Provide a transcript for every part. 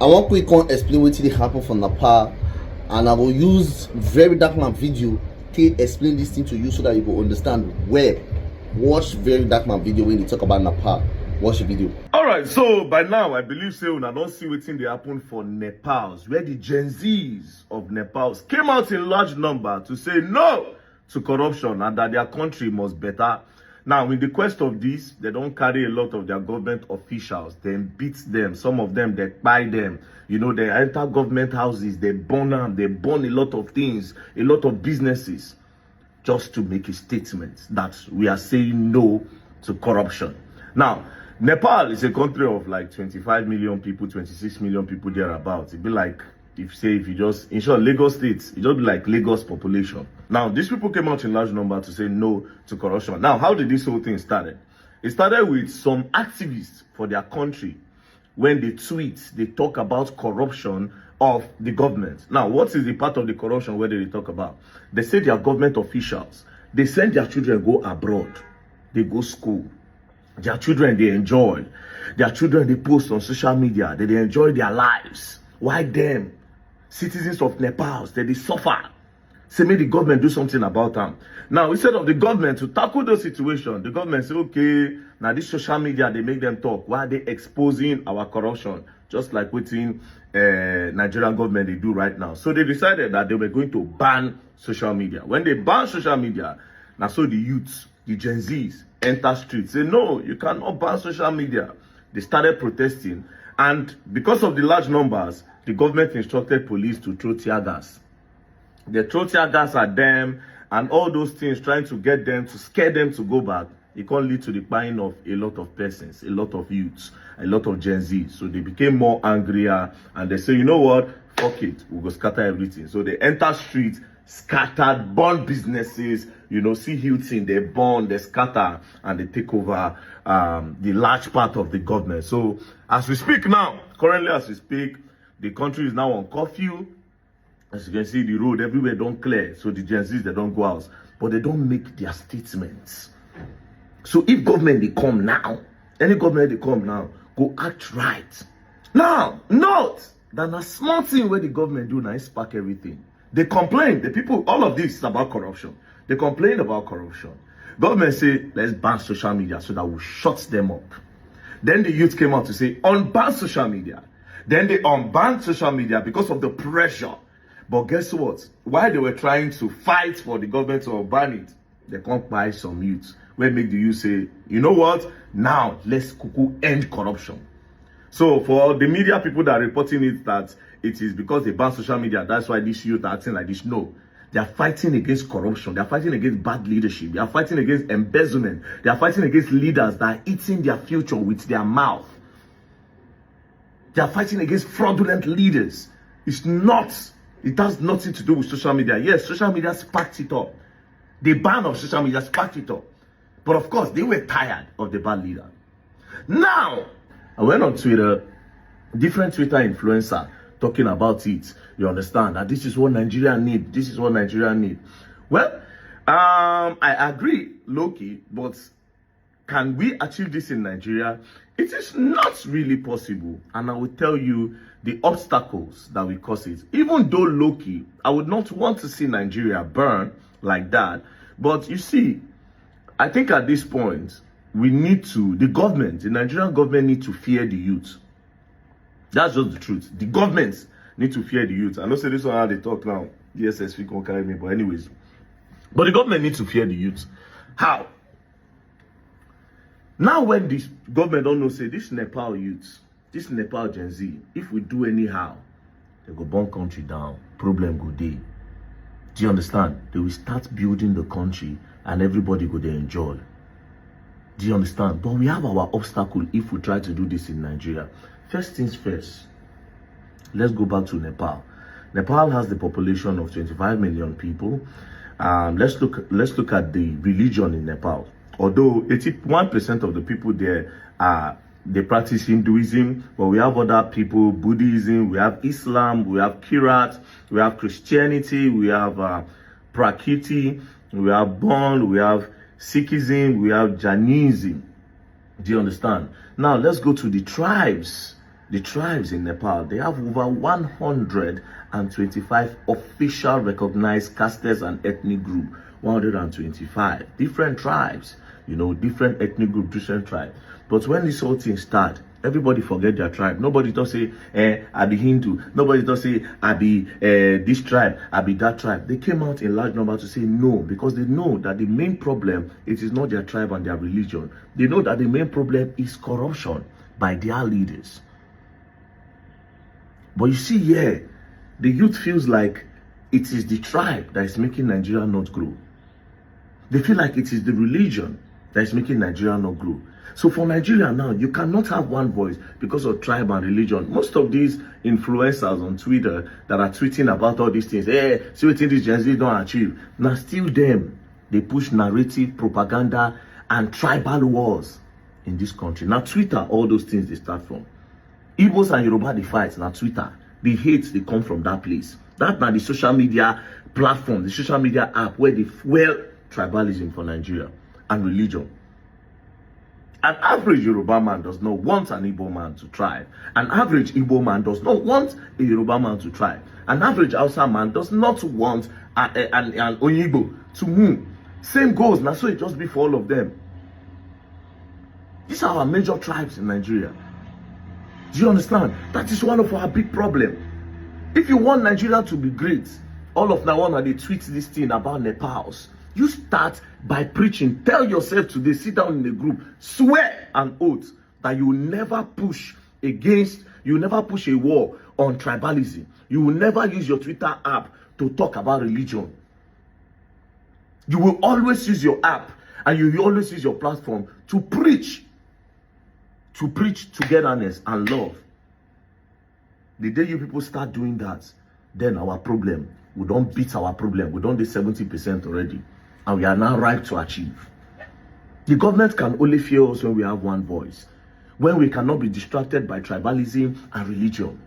I wan quick come explain wetin dey happen for Nepal, and I will use very dark man video to explain this thing to you so that you go understand well. Watch very dark man video when they talk about Nepal. Watch the video. Alright, so by now I believe say una don see wetin dey happen for Nepal, where the Gen Zs of Nepal came out in large number to say no to corruption and that their country must better. Now, in the quest of this, they don't carry a lot of their government officials. They beat them. Some of them, they buy them. You know, they enter government houses. They burn them. They burn a lot of things, a lot of businesses, just to make a statement that we are saying no to corruption. Now, Nepal is a country of like 25 million people, 26 million people thereabouts. It'd be like, if you just, in short, Lagos State, it just be like Lagos population. Now, these people came out in large number to say no to corruption. Now, how did this whole thing started? It started with some activists for their country. When they tweet, they talk about corruption of the government. Now, what is the part of the corruption where they talk about? They say their government officials, they send their children go abroad. They go school. Their children, they enjoy. Their children, they post on social media. They enjoy their lives. Why them? Citizens of Nepal, they suffer. Say, make the government do something about them. Now, instead of the government to tackle those situations, the government say, okay, now this social media, they make them talk. Why are they exposing our corruption? Just like within Nigerian government, they do right now. So they decided that they were going to ban social media. When they ban social media, now so the youths, the Gen Zs, enter streets. Say, no, you cannot ban social media. They started protesting. And because of the large numbers, the government instructed police to throw tear gas. They throw tear gas at them and all those things, trying to get them, to scare them to go back. It can lead to the buying of a lot of persons, a lot of youths, a lot of Gen Z. So they became more angrier and they say, you know what? Fuck it. We'll go scatter everything. So they enter streets, scattered, burn businesses, you know, see Hilton, they burn, they scatter, and they take over the large part of the government. So as we speak now, currently as we speak, the country is now on curfew. As you can see, the road everywhere don't clear. So the Gen Zs, they don't go out. But they don't make their statements. So if government, they come now, any government, they come now, go act right. Now, note that a small thing where the government do now is spark everything. They complain. The people, all of this is about corruption. They complain about corruption. Government say, let's ban social media so that we shut them up. Then the youth came out to say, unban social media. Then they unbanned social media because of the pressure. But guess what? While they were trying to fight for the government to unban it, they can't buy some youths. Where make the youth say, you know what? Now, let's end corruption. So for the media people that are reporting it that it is because they ban social media, that's why these youth are acting like this. No. They are fighting against corruption. They are fighting against bad leadership. They are fighting against embezzlement. They are fighting against leaders that are eating their future with their mouth. They are fighting against fraudulent leaders. It has nothing to do with social media. Yes, social media sparked it up. The ban of social media sparked it up. But of course, they were tired of the bad leader. Now, I went on Twitter, different Twitter influencer talking about it. You understand that this is what Nigeria need. This is what Nigeria need. Well, I agree, low-key, but can we achieve this in Nigeria? It is not really possible. And I will tell you the obstacles that will cause it. Even though low-key, I would not want to see Nigeria burn like that. But you see, I think at this point, we need to, the Nigerian government need to fear the youth. That's just the truth. The governments need to fear the youth. I know say this one how they talk now. DSS can't carry me, but anyways. But the government needs to fear the youth. How? Now when this government don't know, say this Nepal youth, this Nepal Gen Z, if we do anyhow, they go burn country down. Problem go day. Do you understand? They will start building the country and everybody go there enjoy. Do you understand? But we have our obstacle if we try to do this in Nigeria. First things first, let's go back to Nepal. Nepal has the population of 25 million people. Let's look at the religion in Nepal. Although 81% of the people there they practice Hinduism, but we have other people, Buddhism, we have Islam, we have Kirat, we have Christianity, we have Prakriti, we have Bond, we have Sikhism, we have Jainism. Do you understand? Now let's go to the tribes The tribes in Nepal, they have over 125 official recognized castes and ethnic group. 125 different tribes, different ethnic group, different tribes. But when this whole thing start, everybody forget their tribe. Nobody don't say, I be Hindu. Nobody don't say, I be this tribe, I be that tribe. They came out in large number to say no, because they know that the main problem, it is not their tribe and their religion. They know that the main problem is corruption by their leaders. But you see here, the youth feels like it is the tribe that is making Nigeria not grow. They feel like it is the religion that is making Nigeria not grow. So for Nigeria now, you cannot have one voice because of tribe and religion. Most of these influencers on Twitter that are tweeting about all these things, see what these Gen Z don't achieve. Now still them, they push narrative, propaganda, and tribal wars in this country. Now Twitter, all those things they start from. Igbos and Yoruba, they fight. Now Twitter, the hate, they come from that place. That's now the social media platform, the social media app where they fuel tribalism for Nigeria and religion. An average Yoruba man does not want an Igbo man to thrive. An average Igbo man does not want a Yoruba man to thrive. An average Hausa man does not want an Onyibo to move. Same goes, now so it just be for all of them. These are our major tribes in Nigeria. Do you understand? That is one of our big problems. If you want Nigeria to be great, all of now on they tweet this thing about Nepals. You start by preaching. Tell yourself today, sit down in the group, swear an oath that you will never push a war on tribalism. You will never use your Twitter app to talk about religion. You will always use your app and you will always use your platform to preach togetherness and love. The day you people start doing that, then our problem, we don't beat our problem. We don't do 70% already. And we are now ripe to achieve. The government can only fail us when we have one voice. When we cannot be distracted by tribalism and religion.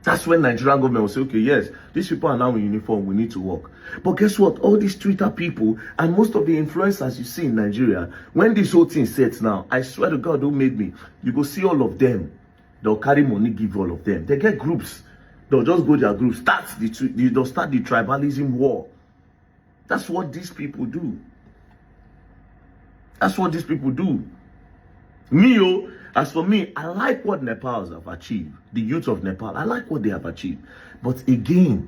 That's when Nigerian government will say, okay, yes, these people are now in uniform, we need to work. But guess what? All these Twitter people and most of the influencers you see in Nigeria, when this whole thing sets now, I swear to God who made me, you go see all of them. They'll carry money, give all of them. They get groups. They'll just go to their groups, they'll start the tribalism war. That's what these people do. That's what these people do. As for me, I like what Nepals have achieved. The youth of Nepal, I like what they have achieved. But again,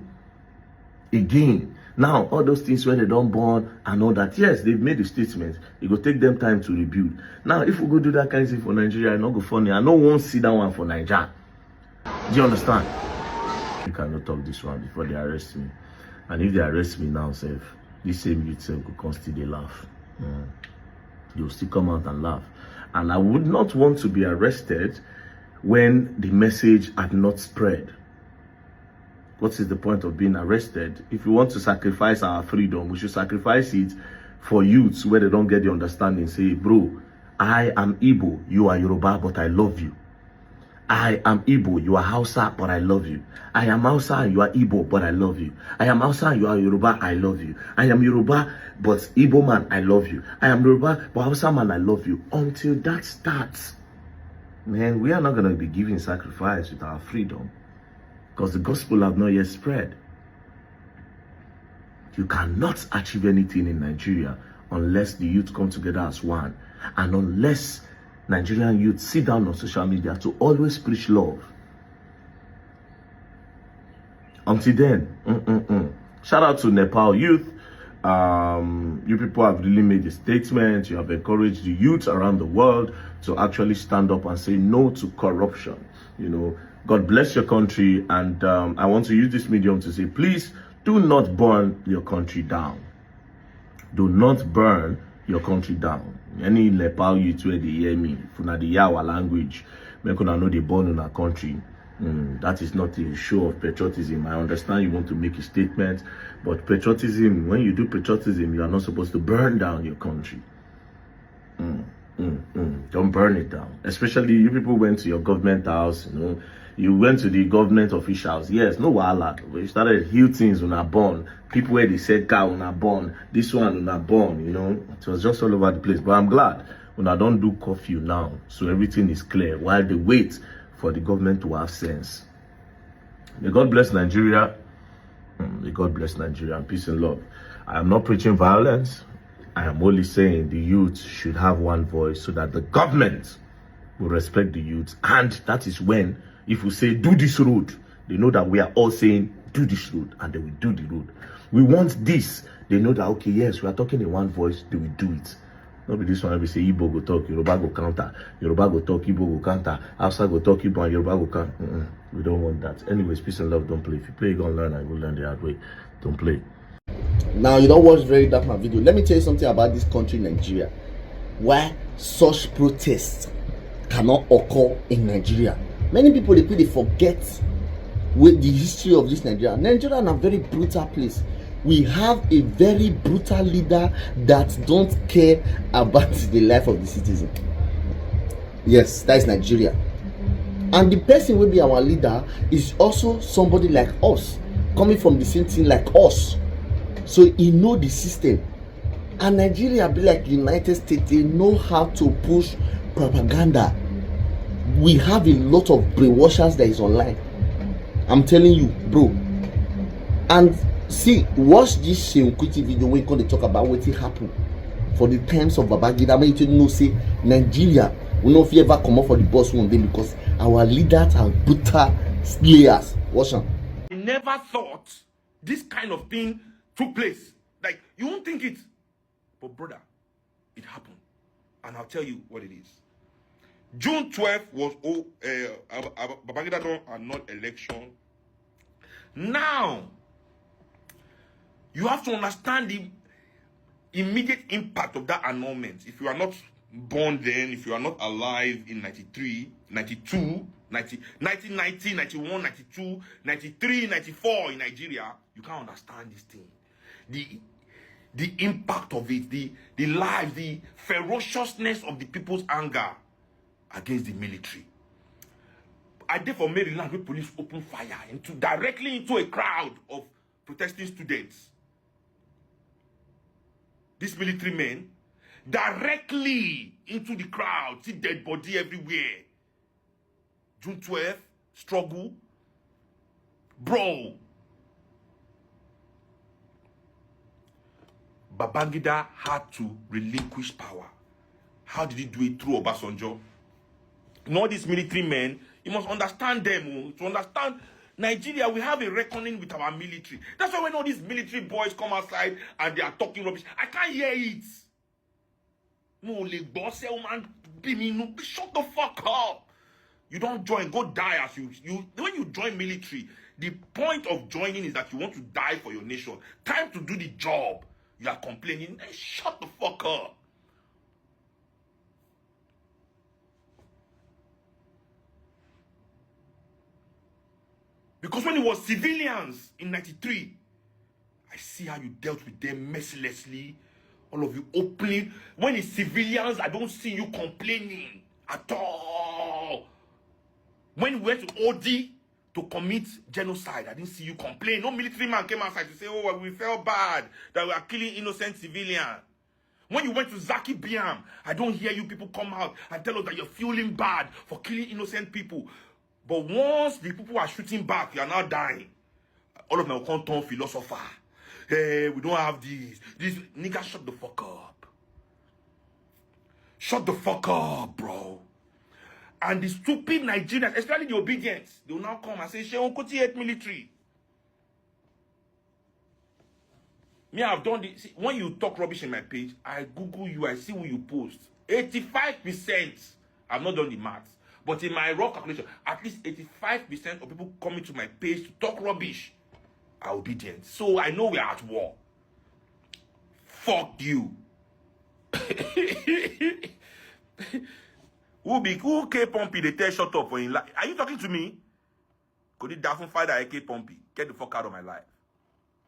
now all those things where they don't born and all that, yes, they've made the statement. It will take them time to rebuild. Now, if we go do that kind of thing for Nigeria, it's not go funny. I know one see that one for Nigeria. Do you understand? You cannot talk this one before they arrest me. And if they arrest me now, this same youth could come still they laugh. They'll still come out and laugh. And I would not want to be arrested when the message had not spread. What is the point of being arrested? If we want to sacrifice our freedom, we should sacrifice it for youths where they don't get the understanding. Say, bro, I am Igbo, you are Yoruba, but I love you. I am Igbo, you are Hausa, but I love you. I am Hausa and you are Igbo, but I love you. I am Hausa and you are Yoruba, I love you. I am Yoruba, but Igbo man, I love you. I am Yoruba, but Hausa man, I love you. Until that starts, man, we are not going to be giving sacrifice with our freedom because the gospel have not yet spread. You cannot achieve anything in Nigeria unless the youth come together as one and unless Nigerian youth sit down on social media to always preach love. Until then, shout out to Nepal youth. You people have really made a statement. You have encouraged the youth around the world to actually stand up and say no to corruption. God bless your country. And I want to use this medium to say, please do not burn your country down. Do not burn your country down. Any Nepal youth where they hear me, from the Yawa language, make una know they born in our country. That is not a show of patriotism. I understand you want to make a statement, but patriotism, when you do patriotism, you are not supposed to burn down your country. Don't burn it down. Especially you people went to your government house, you went to the government officials. Yes, no wahala. We started heal things when I born. People where they said car when I born. This one when I born, It was just all over the place. But I'm glad when I don't do curfew now. So everything is clear. While they wait for the government to have sense. May God bless Nigeria. May God bless Nigeria, and peace and love. I am not preaching violence. I am only saying the youth should have one voice so that the government will respect the youth. And that is when, if we say, do this road, they know that we are all saying, do this road, and they will do the road. We want this. They know that, okay, yes, we are talking in one voice, they will do it. Not be this one, we say, Igbo go talk, Yoruba go counter. Yoruba go talk, Igbo go counter. Hausa go talk, Igbo and Yoruba go counter. We don't want that. Anyways, peace and love, don't play. If you play, you're going to learn, and you will learn the hard way. Don't play. Now, you don't watch Very Dark Man video. Let me tell you something about this country, Nigeria. Why such protests cannot occur in Nigeria. Many people, they forget with the history of this Nigeria. Nigeria is a very brutal place. We have a very brutal leader that don't care about the life of the citizen. Yes, that is Nigeria. And the person will be our leader is also somebody like us, coming from the same thing like us. So he know the system. And Nigeria be like United States, they know how to push propaganda. We have a lot of brainwashers that is online. I'm telling you, bro. And see, watch this Kuti video when they talk about what happened for the times of Babangida. I mean, you know, say Nigeria will not ever come up for the boss one day because our leaders are brutal players. Watch them. I never thought this kind of thing took place. Like, you won't think it. But brother, it happened. And I'll tell you what it is. June 12th was Babangida don annul election. Now, you have to understand the immediate impact of that annulment. If you are not born then, if you are not alive in 93, 92, 1990, 91, 92, 93, 94 in Nigeria, you can't understand this thing. The impact of it, the life, the ferociousness of the people's anger against the military. I therefore Maryland where police opened fire directly into a crowd of protesting students. These military men directly into the crowd, see dead body everywhere. June 12th, struggle. Bro. Babangida had to relinquish power. How did he do it? Through Obasanjo. You know, these military men, you must understand them. To understand Nigeria, we have a reckoning with our military. That's why when all these military boys come outside and they are talking rubbish, I can't hear it. No, boss, man, shut the fuck up. You don't join, go die as you when you join military. The point of joining is that you want to die for your nation. Time to do the job. You are complaining. Hey, shut the fuck up. Because when it was civilians in 93, I see how you dealt with them mercilessly. All of you openly. When it's civilians, I don't see you complaining at all. When we went to OD to commit genocide, I didn't see you complain. No military man came outside to say, oh, well, we felt bad that we are killing innocent civilians. When you went to Zaki Biam, I don't hear you people come out and tell us that you're feeling bad for killing innocent people. But once the people are shooting back, you are now dying. All of them will come turn philosopher. Hey, we don't have this. This nigga, shut the fuck up. Shut the fuck up, bro. And the stupid Nigerians, especially the obedience, they will now come and say, Sheon Kuti hate military. Me, I've done this. See, when you talk rubbish in my page, I Google you, I see what you post. 85%, I've not done the maths. But in my raw calculation, at least 85% of people coming to my page to talk rubbish are obedient. So I know we are at war. Fuck you. Who K Pompey they tell shut up for in life? Are you talking to me? Could it daffy fight that K Pompey? Get the fuck out of my life.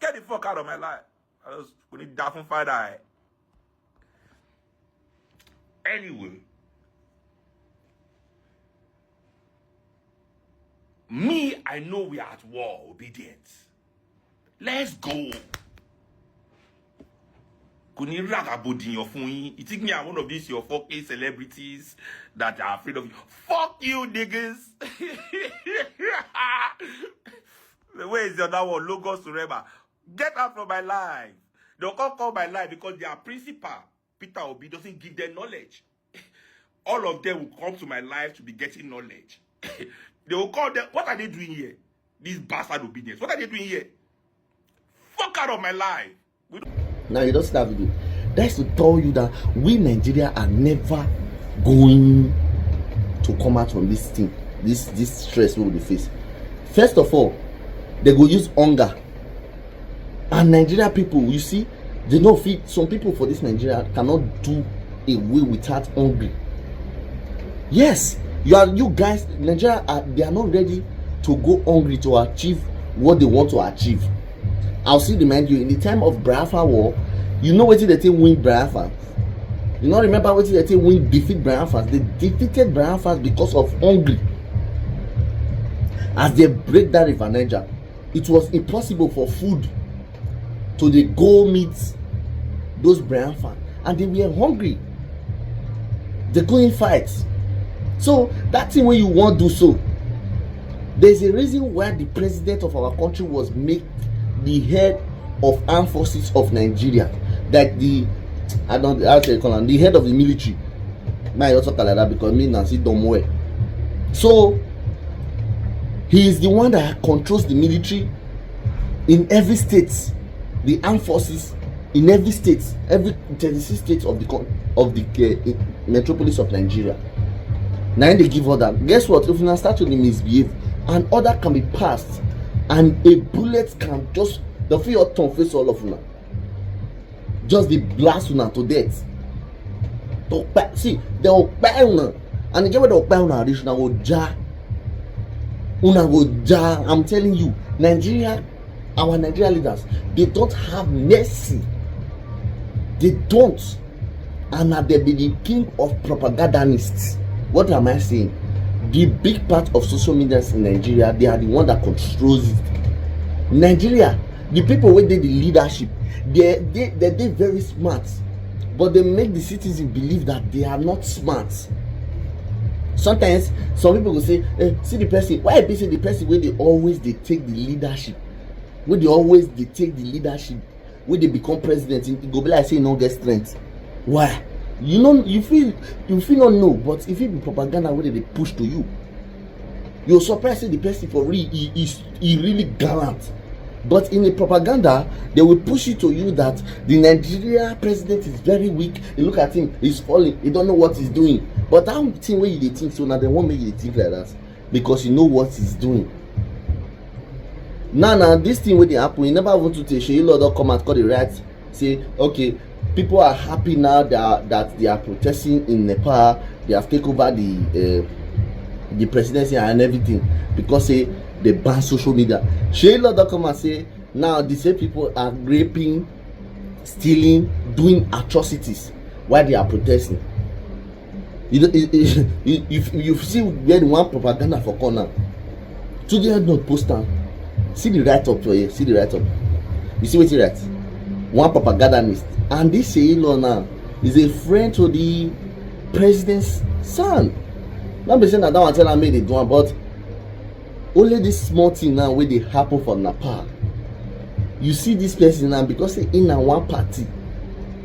Get the fuck out of my life. Could it daffy fight that? Anyway. Me, I know we are at war, obedience. Let's go. Kò ní ràgàbòdìyàn fún yín. You think me I'm one of these your 4K celebrities that are afraid of you? Fuck you, niggas. Where is the other one? Logos to Rema. Get out from my life. They'll call my life because their principal, Peter Obi, doesn't give them knowledge. All of them will come to my life to be getting knowledge. They will call them. What are they doing here? These bastard obedience. What are they doing here? Fuck out of my life. Now you don't see that video. That's to tell you that we Nigeria are never going to come out from this thing, this stress we will face. First of all, they go use hunger. And Nigeria people, you see, they don't feel. Some people for this Nigeria cannot do away without hungry. Yes, you guys, Nigeria they are not ready to go hungry to achieve what they want to achieve. I'll still remind you, in the time of Biafra war, you know what they think win Biafra. You not remember what they think win defeat Biafra. They defeated Biafra because of hungry. As they break that river Niger, it was impossible for food to they go meet those Biafra, and they were hungry. They couldn't fight. So that thing when you want to do so, there's a reason why the president of our country was made the head of armed forces of Nigeria, like the the head of the military. May I also call like that because me Nancy don't know. So he is the one that controls the military in every state, the armed forces in every state, every 36 states of the metropolis of Nigeria. Now they give order. Guess what? If you start to misbehave, an order can be passed, and a bullet can just the feel your tongue face all of you, just the blast una to death. See, they will buy una, and the way they will buy una reach una go jar. Una go jar. I'm telling you, Nigeria, our Nigeria leaders, they don't have mercy. They don't, and they be the king of propagandists. What am I saying? The big part of social media in Nigeria, they are the one that controls it. Nigeria, the people where they the leadership, they very smart, but they make the citizens believe that they are not smart. Sometimes some people will say, see the person, why be say the person where they take the leadership, where they take the leadership, where they become president, it go be like say no get strength. Why? You know, you feel not know, but if it be propaganda where they push to you, you're surprised that the person for real he really gallant. But in the propaganda, they will push it to you that the Nigeria president is very weak. You look at him, he's falling, he don't know what he's doing. But that thing where you think so now, they won't make you think like that because you know what he's doing. Now this thing where they happen, you never want to take Sheyi Lord come and call the right, say okay. People are happy now that they are protesting in Nepal. They have taken over the presidency and everything because they ban social media. Sheyi Lord come and say now the same people are raping, stealing, doing atrocities while they are protesting. You see where the one propaganda for corner. Today not poster. See the write up here. See the write up. You see what he writes? One propagandist. And this Sheyi Lord now is a friend to the president's son. Not be saying that one tell me they do one, but only this small thing now where they happen for Nepal. You see this person now because he in a one party,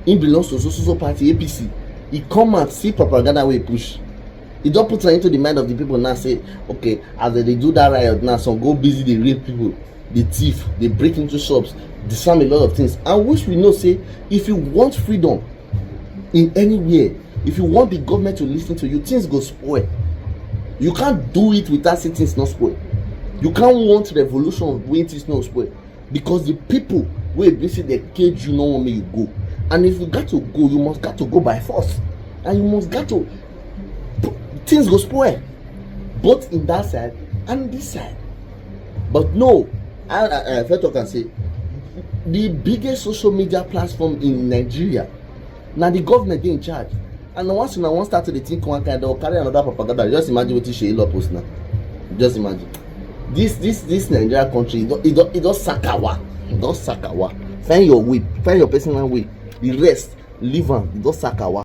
he belongs to so party APC. He come and see propaganda where he push. He don't put it into the mind of the people now. Say okay, as they do that riot now, some go busy they rape people, they thief, they break into shops. Disarm a lot of things, and which we know say if you want freedom in anywhere, if you want the government to listen to you, things go spoil. You can't do it without saying things not spoil. You can't want revolution when things not spoil because the people will basically they cage you, no want me you go, and if you got to go, you must got to go by force, and you must got to things go spoil both in that side and this side. But no, I felt I can say the biggest social media platform in Nigeria, now the government dey in charge, and once you want start to think one kind, they'll carry another propaganda. Just imagine what Sheyi Lord post now. Just imagine this Nigeria country. It don't sakawa. Find your way, find your personal way. The rest, leave am, you just sack our